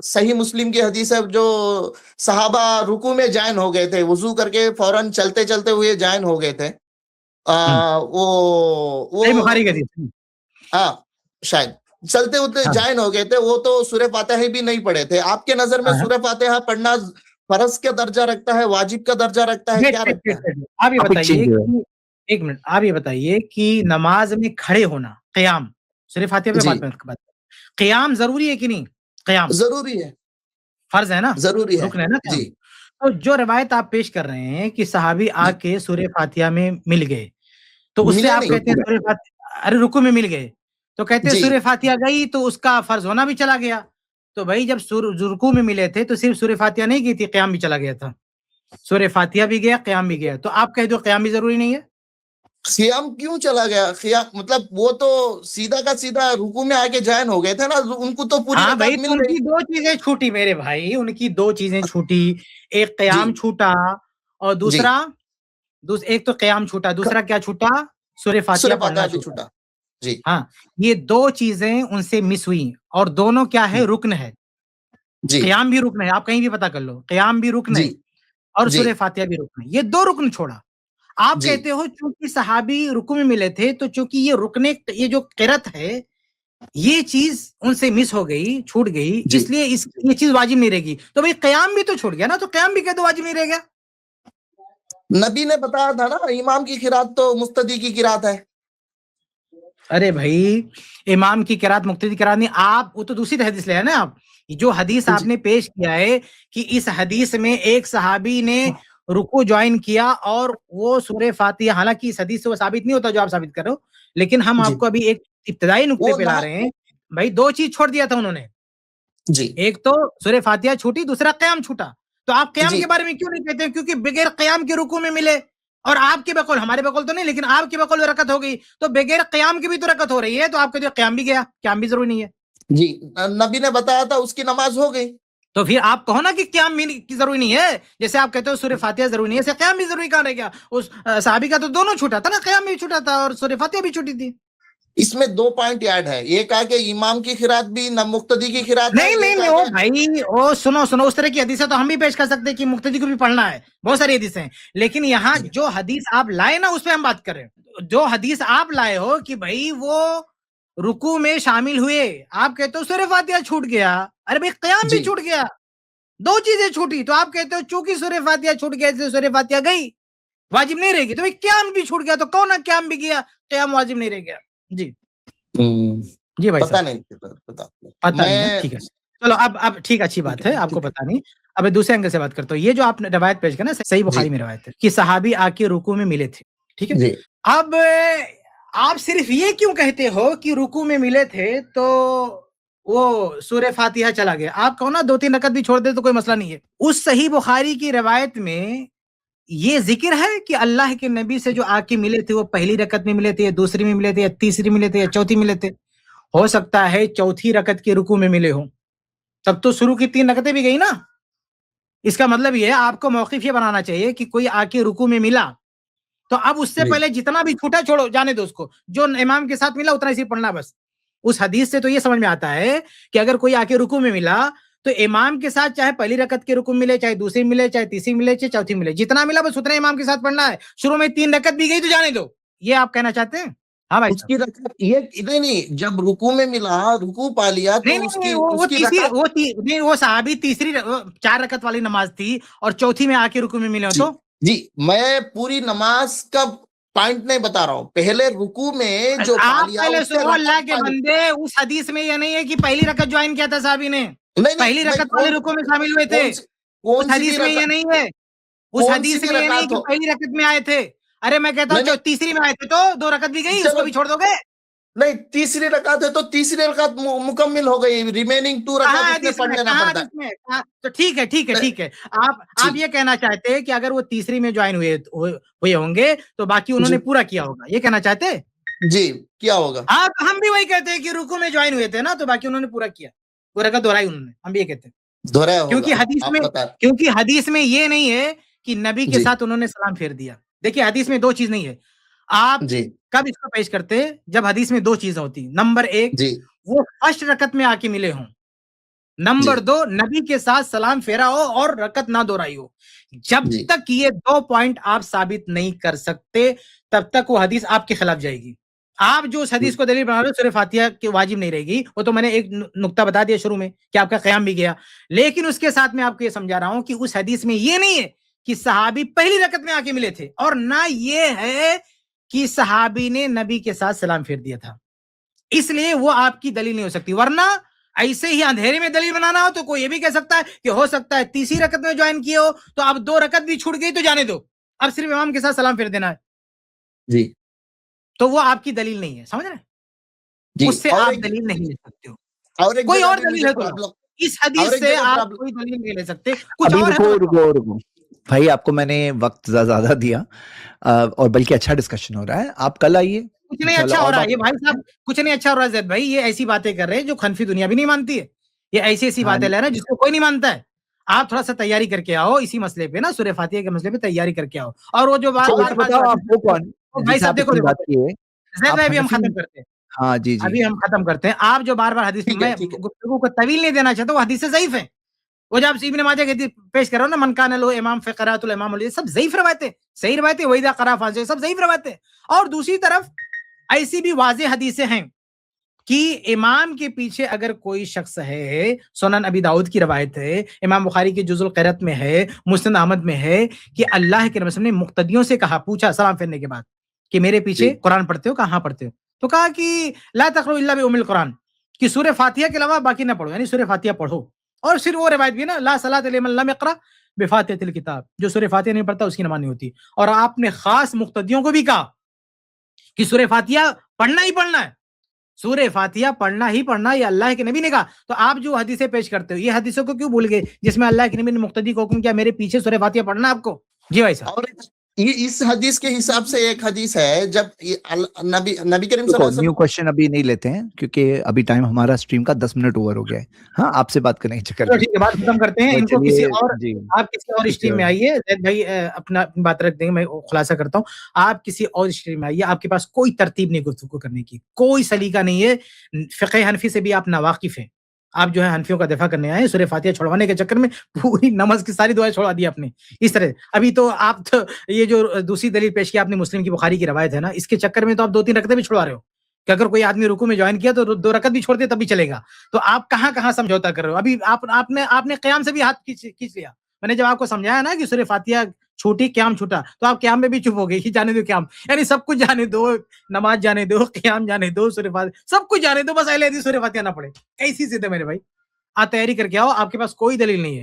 सही मुस्लिम की हदीस है, जो सहाबा रुकू में जॉइन हो गए थे, वुजू करके फौरन चलते चलते हुए जॉइन हो गए थे। सही बुखारी वो की हदीस। हाँ, शायद चलते उतने हाँ जॉइन हो गए थे, वो तो सूरह फातिहा भी नहीं पढ़े थे। आपके नजर में हाँ, सूरह फातिहा पढ़ना फर्ज का दर्जा रखता है, वाजिब का दर्जा रखता है, वेट क्या वेट रखता वेट है? वेट, आप ये आप एक बताइए चीज कि, एक मिनट, आप ये बताइए कि नमाज में खड़े होना, क़याम, सूरह फातिहा पे जी, बात, क़याम जरूरी है कि नहीं? क़याम जरूरी है, फर्ज है ना, जरूरी है। रुकन है ना जी, क़याम। तो जो रवायत आप पेश कर रहे हैं कि सहाबी जी, आके सूरह फातिहा में मिल गए, तो उससे मिले आप नहीं। कहते हैं सूरह फातिहा, अरे रुकू में मिल गए, तो कहते हैं जी, सूरह फातिहा गई तो उसका फर्ज होना भी चला गया। तो भाई जब रुकू में मिले थे तो सिर्फ सूरह फातिहा नहीं की थी, क़याम भी चला गया था। सूरह फातिहा भी गया, क़याम भी गया, तो आप कह दो क़याम भी जरूरी नहीं है? खियाम क्यों चला गया? खियाम मतलब वो तो सीधा का सीधा रुकू में आके जॉइन हो गए थे ना, उनको तो पूरी हाँ भाई, रकात तो मिल गई। उनकी दो चीजें छूटी मेरे भाई, उनकी दो चीजें छूटी। एक जी, क़याम छूटा, और जी, दूसरा, एक तो क़याम छूटा, दूसरा क्या छूटा? सूरह फातिहा सूरह पढ़ना फातिहा भी छूटा। छूटा। जी, हाँ, ये दो चीजें उनसे मिस हुई, और दोनों क्या है? रुक्न है। जी, क़याम भी रुक्न है, आप कहीं भी पता कर लो, क़याम भी रुक्न जी, है और जी, सूरह फातिहा भी रुक्न है, ये दो रुक्न छोड़ा। आप जी, कहते हो चूंकि सहाबी रुकू में मिले थे, तो चूंकि ये रुकने, ये जो किरत है, ये चीज उनसे मिस हो गई, छूट गई, जी। इसलिए ये चीज वाजिब नहीं रहेगी। तो भाई क़याम भी तो छूट गया ना, तो क़याम भी कह दो वाजिब नहीं रह गया। नबी ने बताया था ना, इमाम की किरात तो मुस्तदी की किरात है। अरे भाई, इमाम की किरात मुक्तदी की किरात नहीं, आप वो तो दूसरी हदीस ले आए ना आप। जो हदीस जी, आपने पेश किया है कि इस हदीस में एक सहाबी ने रुकू ज्वाइन किया और वो सूरह फातिहा, हालांकि इस हदीस से वो साबित नहीं होता जो आप साबित कर रहे हो, लेकिन हम जी, आपको अभी एक इब्तिदाई नुक्ते वो पे ला ना। रहे हैं। भाई दो चीज छोड़ दिया था उन्होंने, जी, एक तो सूरह फातिहा छूटी, दूसरा क़याम छूटा। तो आप क़याम जी, के बारे में क्यों नहीं कहते? क्योंकि बगैर क़याम के रुकू में मिले, और आपके बकौल, हमारे बकौल तो नहीं, लेकिन आपके बकौल में रकत हो गई, तो बगैर क़याम की भी तो रकत हो रही है, तो आप कहते हो क़याम भी गया, क़याम भी जरूरी नहीं है। जी, नबी ने बताया था, उसकी नमाज हो गई। तो फिर आप कहो ना कि क़याम भी की जरूरी नहीं है, जैसे आप कहते हो सूरह फातिहा जरूरी नहीं है, ऐसे क़याम भी जरूरी कहां रह गया? उस सहाबी का तो दोनों छूटा था ना, क़याम भी छूटा था और सूरह फातिहा भी छूटी थी। इसमें दो पॉइंट ऐड है, एक कहा कि इमाम की खिरात भी न मुक्तदी की खिरात है, नहीं नहीं एक नहीं, कहा ओ कि भाई, ओ सुनो सुनो, उस तरह की हदीसें तो हम भी पेश कर सकते हैं कि मुक्तदी को भी पढ़ना है, बहुत सारी हदीसें हैं। लेकिन यहाँ जो हदीस आप लाए ना, उस पर हम बात कर रहे हैं। जो हदीस आप लाए हो कि भाई वो रुकू में शामिल हुए, आप कहते हो सूरह फातिहा छूट गया, अरे भाई क़याम भी जी, छूट गया, दो चीजें छूटी, तो आप कहते हो चूंकि सूरह फातिहा छूट गया, इसलिए सूरह फातिहा गई, वाजिब नहीं रहेगी। तो भाई क़याम भी छूट गया, तो कौन है क़याम भी गया, क़याम वाजिब नहीं रह गया? जी, जी भाई पता साहब, नहीं, पता पता नहीं है, मैं। ठीक है। चलो अब ठीक, अच्छी बात है, आपको ठीक है। पता नहीं। अब दूसरे एंगल से बात करते हो, ये जो आपने रवायत पेश किया ना, सही जी, बुखारी में रवायत है कि सहाबी आके रुकू में मिले थे, ठीक है। जी, अब आप सिर्फ ये क्यों कहते हो कि रुकू में मिले थे तो वो सूरह फातिहा चला गया? आप कहो ना दो तीन रकत भी छोड़ दे तो कोई मसला नहीं है। उस सही बुखारी की रवायत में ये जिक्र है कि अल्लाह के नबी से जो आके मिले थे वो पहली रकत में मिले थे, या दूसरी में मिले थे, या तीसरी मिले थे, या चौथी मिले थे? हो सकता है चौथी रकत के रुकू में मिले हो, तब तो शुरू की तीन रकतें भी गई ना। इसका मतलब ये है, आपको मौक़िफ़ ये बनाना चाहिए कि कोई आके रुकू में मिला, तो अब उससे जी, पहले जितना भी छूटा छोड़ो, जाने दो उसको, जो इमाम के साथ मिला उतना ही सिर्फ पढ़ना बस। उस हदीस से तो ये समझ में आता है कि अगर कोई आके रुकू में मिला, तो इमाम के साथ चाहे पहली रकत के रुकू मिले, चाहे दूसरी मिले, चाहे तीसरी मिले, चाहे चौथी मिले, जितना मिला बस उतना इमाम के साथ पढ़ना है। शुरू में तीन रकत भी गई तो जाने दो, ये आप कहना चाहते हैं? हाँ भाई साहब। उसकी रकत ये नहीं, नहीं, जब रुकू में मिला, रुकू पा लिया, नहीं तो नहीं नहीं, उसकी वो उसकी तीसरी, रकत। नहीं, वो सहाबी तीसरी चार रकत वाली नमाज थी और चौथी में आके रुकू में मिले हो जी, तो? जी, मैं पूरी नमाज का पॉइंट नहीं बता रहा हूँ, पहले रुकू में जो पा आप लिया पहले उससे सुनो, अल्लाह रकत के पा ली। बंदे, उस हदीस में ये नहीं है कि पहली रकत ज्वाइन किया था साहबी ने, नहीं, नहीं, पहली मैं रकत वाले रुकू में शामिल हुए थे। कौन सी उस कौन सी भी हदीस में ये रकत, नहीं है, उस कौन सी हदीस भी में ये नहीं रकत कि हो। पहली रकत में आए थे। अरे मैं कहता नहीं, हूँ नहीं, तीसरी में आए थे तो दो रकत भी गई, उसको चलो, भी छोड़ दोगे? नहीं, तीसरी रकात है तो तीसरी रकात मुकम्मिल हो गई, रिमेनिंग टू रकात कहाँ उसमें हदीस पढ़ में, लेना कहाँ पड़ता हदीस है। में, तो ठीक है ठीक है नहीं, ठीक है। आप जी, ये कहना चाहते हैं कि अगर वो तीसरी में ज्वाइन हुए होंगे तो बाकी उन्होंने जी, पूरा किया होगा, ये कहना चाहते हैं? जी, क्या होगा? हाँ, तो हम भी वही कहते हैं कि रुकू में ज्वाइन हुए थे ना, तो बाकी उन्होंने पूरा किया, वो रकत दोहराई उन्होंने, हम भी ये कहते हैं। दोहराया क्योंकि होगा, हदीस आप में, बता। ये नहीं है कि नबी के जी, साथ उन्होंने सलाम फेर दिया। देखिए हदीस में दो चीज नहीं है। आप जी, कब इसको पेश करते, जब हदीस में दो चीजें होती, नंबर एक, जी, वो फर्स्ट रकत में आके मिले हों, नंबर 2, नबी के साथ सलाम फेरा हो और रकत ना दोहराई हो। जब तक ये 2 पॉइंट आप साबित नहीं कर सकते तब तक वो हदीस आपके खिलाफ जाएगी। आप जो उस हदीस को दलील बना रहे हो सूरह फातिहा की वाजिब नहीं रहेगी, वो तो मैंने एक नुक्ता बता दिया शुरू में कि आपका क़याम भी गया। लेकिन उसके साथ मैं आपको ये समझा रहा हूं कि उस हदीस में ये नहीं है कि सहाबी पहली रकत में आके मिले थे, और ना ये है कि सहाबी ने नबी के साथ सलाम फेर दिया था। इसलिए वो आपकी दलील नहीं हो सकती। वरना ऐसे ही अंधेरे में दलील बनाना हो तो कोई ये भी कह सकता है कि हो सकता है तीसरी रकत में ज्वाइन किए हो तो अब 2 रकत भी छूट गई तो जाने दो, अब सिर्फ इमाम के साथ सलाम फेर देना है। जी तो वो आपकी दलील नहीं है, समझ रहे हैं? जी। उससे और आप एक दलील नहीं ले सकते हो। और एक कोई जगह और पे दलील मुझे है तो लाओ। प्रॉब्लम इस हदीस और एक से जगह आप प्रॉब्लम कोई दलील नहीं ले सकते। कुछ अभी और है तो बताओ। रुको भाई, आपको मैंने वक्त ज्यादा दिया और बल्कि अच्छा डिस्कशन हो रहा है। आप कल आइए, कुछ नहीं इंशाल्लाह अच्छा हो और रहा है ये बात भाई करते हैं। साहब, कुछ नहीं अच्छा हो रहा है जैद भाई। ये ऐसी बातें कर रहे हैं जो खनफी दुनिया भी नहीं मानती है। ये ऐसी ऐसी हाँ, बातें ले रहे हैं जिसको कोई नहीं मानता है। आप थोड़ा सा तैयारी करके आओ इसी मसले पे ना, सूरह फातिहा के मसले पे तैयारी करके आओ। और वो जो बार अच्छा, बार एक बार जो बताओ, आप वो हदीस कौन भाई जिससे साहब आप देखो इतनी देखो बात किए? जैद आप भाई अभी हम हनफी? खत्म करते हैं। हाँ जी जी। अभी हम खत्म करते हैं। आप जो बार बार हदीस ठीक है मैं ठीक है। गुफ्तगू को तवील नहीं देना चाहता, वो हदीस ज़ईफ है। वो जो आप इब्न माजा के पेश कर रहे हो ना, मन कान लहू इमाम फ़क़रातुल इमाम, ये सब ज़ईफ रवायतें, सही रवायतें वही इज़ा क़रा फ़ाज़िर, सब ज़ईफ रवायतें। और दूसरी तरफ ऐसी भी वाज़ेह हदीसें हैं कि इमाम के पीछे अगर कोई शख्स है, सुनन अबी दाऊद की रवायत है, इमाम बुखारी के जुज़ुल क़िरात में है, मुस्नद अहमद में है कि अल्लाह के रसूल ने मुक़्तदियों से कहा, पूछा सलाम फेरने के बाद कि मेरे पीछे जी कुरान पढ़ते हो? कहा हाँ पढ़ते हो। तो कहा कि ला तक़रऊ इल्ला बि उम्मिल कुरान, कि सूरह फातिहा के अलावा बाकी ना पढ़ो, यानी सूरह फातिहा पढ़ो। और फिर वो रिवायत भी है ना, ला सलात लिमन लम यक़रा बिफ़ातिहतिल किताब, जो सूरह फातिहा नहीं पढ़ता उसकी नमाज़ नहीं होती। और आपने खास मुक़्तदियों को भी कहा कि सूरह फातिहा पढ़ना ही पढ़ना है, सूरह फातिहा पढ़ना ही पढ़ना, ये अल्लाह के नबी ने कहा। तो आप जो हदीसें पेश करते हो, ये हदीसों को क्यों भूल गए जिसमें अल्लाह के नबी ने मुक्तदी को हुक्म किया मेरे पीछे सूरह फातिहा पढ़ना आपको? जी भाई साहब। और ये इस हदीस के हिसाब से एक हदीस है, जब नबी नबी करीम देखो, सल्लल्लाहु अलैहि न्यू वसल्लम क्वेश्चन अभी नहीं लेते हैं क्योंकि अभी टाइम हमारा स्ट्रीम का 10 मिनट ओवर हो गया है। हाँ, आपसे बात करने के चक्कर चलो में। ठीक है, बात खत्म करते हैं। तो इनको किसी चलिए और, जी, आप किसी और कुछ स्ट्रीम में आइए। जैद भाई अपना बात रख देंगे, मैं खुलासा करता हूँ। आप किसी और स्ट्रीम में आइए, आपके पास कोई तरतीब नहीं गुफ्तगू करने की, कोई सलीका नहीं है। फ़िक़्ह हनफी से भी आप नावाकिफ़ हैं। आप जो है हनफियों का दफ़ा करने आए हैं, सूरह फातिहा छुड़वाने के चक्कर में पूरी नमाज़ की सारी दुआएँ छुड़वा दी आपने। इस तरह अभी तो आप तो ये जो दूसरी दलील पेश की आपने मुस्लिम की बुखारी की रवायत है ना, इसके चक्कर में तो आप 2-3 रकतें भी छुड़वा रहे हो कि अगर कोई आदमी रुकू में ज्वाइन किया तो 2 रकत भी छोड़ दे तब भी चलेगा। तो आप कहाँ-कहाँ समझौता कर रहे हो? अभी आपने क़याम से भी हाथ खींच लिया। मैंने जब आपको समझाया ना कि सूरह फातिहा छूटी, क़याम छूटा, तो आप क़याम में भी चुप हो गए कि जाने दो क़याम। यानी सब कुछ जाने दो, नमाज़ जाने दो, क़याम जाने दो, सूरह फातिहा सब कुछ जाने दो, बस अहले हदीस सूरह फातिहा ना पढ़े। कैसी ज़िद है मेरे भाई? आप तैयारी करके आओ, आपके पास कोई दलील नहीं है।